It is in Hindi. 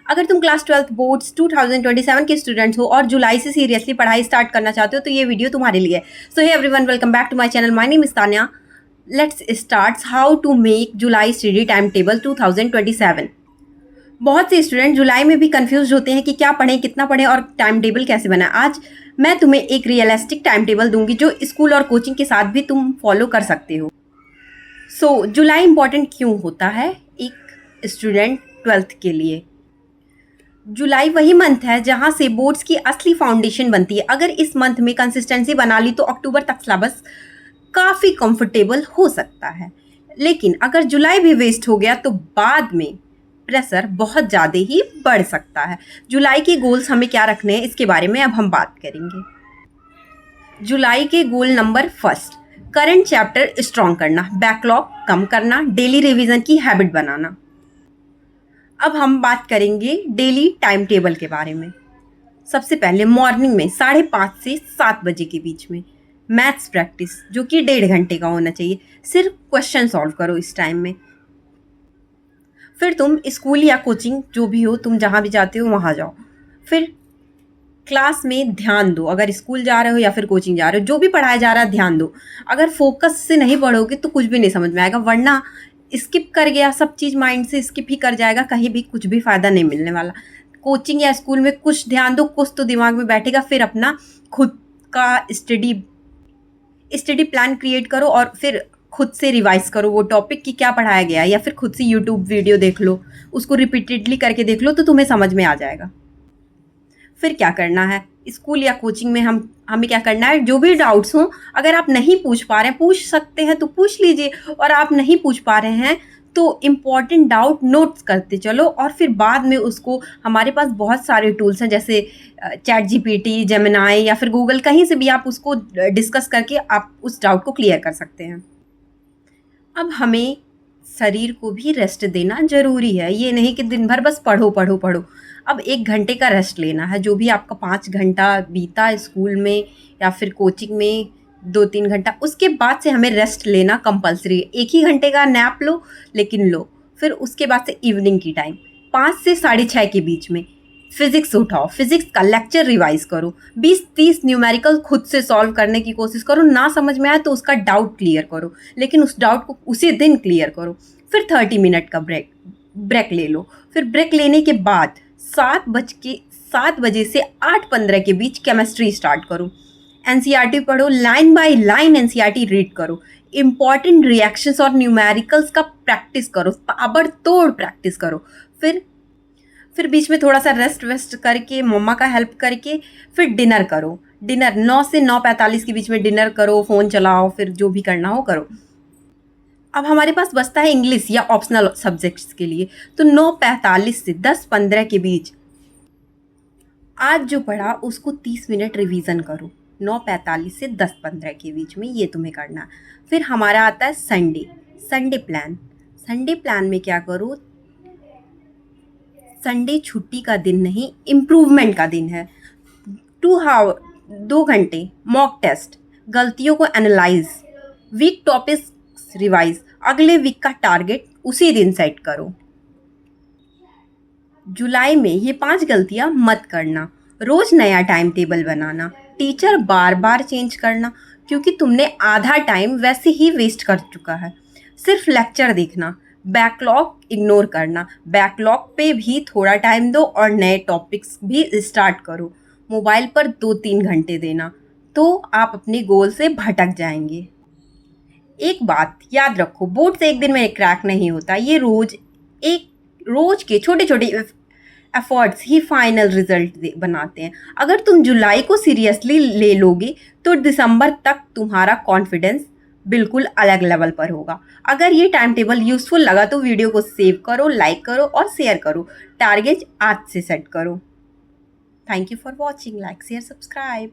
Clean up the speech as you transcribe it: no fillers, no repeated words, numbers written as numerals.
अगर तुम क्लास 12th बोर्ड्स 2027 के स्टूडेंट्स हो और जुलाई से सीरियसली पढ़ाई स्टार्ट करना चाहते हो तो ये वीडियो तुम्हारे लिए है। So hey everyone, welcome back to my channel. My name is Tanya. Let's start how to make July study time table 2027। बहुत से स्टूडेंट जुलाई में भी कंफ्यूज होते हैं कि क्या पढ़ें, कितना पढ़ें और टाइम टेबल कैसे बनाएं। आज मैं तुम्हें एक रियलिस्टिक टाइम टेबल दूंगी जो स्कूल और कोचिंग के साथ भी तुम फॉलो कर सकते हो। जुलाई इंपॉर्टेंट क्यों होता है एक स्टूडेंट 12th के लिए? जुलाई वही मंथ है जहां से बोर्ड्स की असली फाउंडेशन बनती है। अगर इस मंथ में कंसिस्टेंसी बना ली तो अक्टूबर तक सिलेबस काफ़ी कंफर्टेबल हो सकता है। लेकिन अगर जुलाई भी वेस्ट हो गया तो बाद में प्रेशर बहुत ज़्यादा ही बढ़ सकता है। जुलाई के गोल्स हमें क्या रखने हैं इसके बारे में अब हम बात करेंगे। जुलाई के goal number first, current chapter strong करना, बैकलॉग कम करना, डेली रिवीजन की हैबिट बनाना। अब हम बात करेंगे डेली टाइम टेबल के बारे में। सबसे पहले मॉर्निंग में 5:30 से 7 बजे के बीच में मैथ्स प्रैक्टिस, जो कि 1.5 घंटे का होना चाहिए। सिर्फ क्वेश्चन सॉल्व करो इस टाइम में। फिर तुम स्कूल या कोचिंग जो भी हो, तुम जहाँ भी जाते हो वहाँ जाओ। फिर क्लास में ध्यान दो। अगर स्कूल जा रहे हो या फिर कोचिंग जा रहे हो, जो भी पढ़ाया जा रहा है ध्यान दो। अगर फोकस से नहीं पढ़ोगे तो कुछ भी नहीं समझ में आएगा, वरना स्किप कर गया, सब चीज़ माइंड से स्किप ही कर जाएगा, कहीं भी कुछ भी फ़ायदा नहीं मिलने वाला। कोचिंग या स्कूल में कुछ ध्यान दो, कुछ तो दिमाग में बैठेगा। फिर अपना खुद का स्टडी प्लान क्रिएट करो और फिर खुद से रिवाइज करो वो टॉपिक कि क्या पढ़ाया गया है, या फिर खुद से यूट्यूब वीडियो देख लो, उसको रिपीटेडली करके देख लो तो तुम्हें समझ में आ जाएगा। फिर क्या करना है स्कूल या कोचिंग में, हमें क्या करना है, जो भी डाउट्स हों, अगर आप नहीं पूछ पा रहे हैं, पूछ सकते हैं तो पूछ लीजिए, और आप नहीं पूछ पा रहे हैं तो इम्पॉर्टेंट डाउट नोट्स करते चलो। और फिर बाद में उसको, हमारे पास बहुत सारे टूल्स हैं जैसे चैट जीपीटी, जेमिनाई या फिर गूगल, कहीं से भी आप उसको डिस्कस करके आप उस डाउट को क्लियर कर सकते हैं। अब हमें शरीर को भी रेस्ट देना ज़रूरी है। ये नहीं कि दिन भर बस पढ़ो पढ़ो पढ़ो। अब 1 घंटे का रेस्ट लेना है। जो भी आपका 5 घंटा बीता स्कूल में या फिर कोचिंग में 2-3 घंटा, उसके बाद से हमें रेस्ट लेना कंपलसरी है। 1 ही घंटे का नैप लो, लेकिन लो। फिर उसके बाद से इवनिंग की टाइम 5 से 6:30 के बीच में फिज़िक्स उठाओ, फिज़िक्स का लेक्चर रिवाइज़ करो। 20-30 न्यूमेरिकल खुद से सॉल्व करने की कोशिश करो। ना समझ में आए तो उसका डाउट क्लियर करो, लेकिन उस डाउट को उसी दिन क्लियर करो। फिर 30 मिनट का ब्रेक ले लो। फिर ब्रेक लेने के बाद 7 बजे से 8:15 के बीच केमिस्ट्री स्टार्ट करो। एनसीईआरटी पढ़ो, line by line NCERT read करो। इम्पॉर्टेंट रिएक्शंस और न्यूमेरिकल्स का प्रैक्टिस करो, ताबड़तोड़ प्रैक्टिस करो। फिर बीच में थोड़ा सा रेस्ट वेस्ट करके, मम्मा का हेल्प करके फिर डिनर करो। डिनर 9 से 9:45 के बीच में डिनर करो, फ़ोन चलाओ, फिर जो भी करना हो करो। अब हमारे पास बचता है इंग्लिश या ऑप्शनल सब्जेक्ट्स के लिए, तो 9:45 से 10:15 के बीच आज जो पढ़ा उसको 30 मिनट रिवीजन करो। 9:45 से 10:15 के बीच में ये तुम्हें करना। फिर हमारा आता है संडे प्लान। संडे प्लान में क्या करो, संडे छुट्टी का दिन नहीं, इम्प्रूवमेंट का दिन है। 2 घंटे मॉक टेस्ट, गलतियों को एनालाइज, वीक टॉपिक्स रिवाइज, अगले वीक का टारगेट उसी दिन सेट करो। जुलाई में ये 5 गलतियां मत करना। रोज नया टाइम टेबल बनाना, टीचर बार बार चेंज करना, क्योंकि तुमने आधा टाइम वैसे ही वेस्ट कर चुका है। सिर्फ लेक्चर देखना, बैकलॉग इग्नोर करना, बैकलॉग पे भी थोड़ा टाइम दो और नए टॉपिक्स भी स्टार्ट करो। मोबाइल पर 2-3 घंटे देना तो आप अपने गोल से भटक जाएंगे। एक बात याद रखो, बोर्ड से एक दिन में क्रैक नहीं होता। ये रोज के छोटे छोटे एफर्ट्स ही फाइनल रिजल्ट बनाते हैं। अगर तुम जुलाई को सीरियसली ले लोगे तो दिसंबर तक तुम्हारा कॉन्फिडेंस बिल्कुल अलग लेवल पर होगा। अगर ये टाइम टेबल यूज़फुल लगा तो वीडियो को सेव करो, लाइक करो और शेयर करो। टारगेट आज से सेट करो। Thank you for watching. Like, share, subscribe.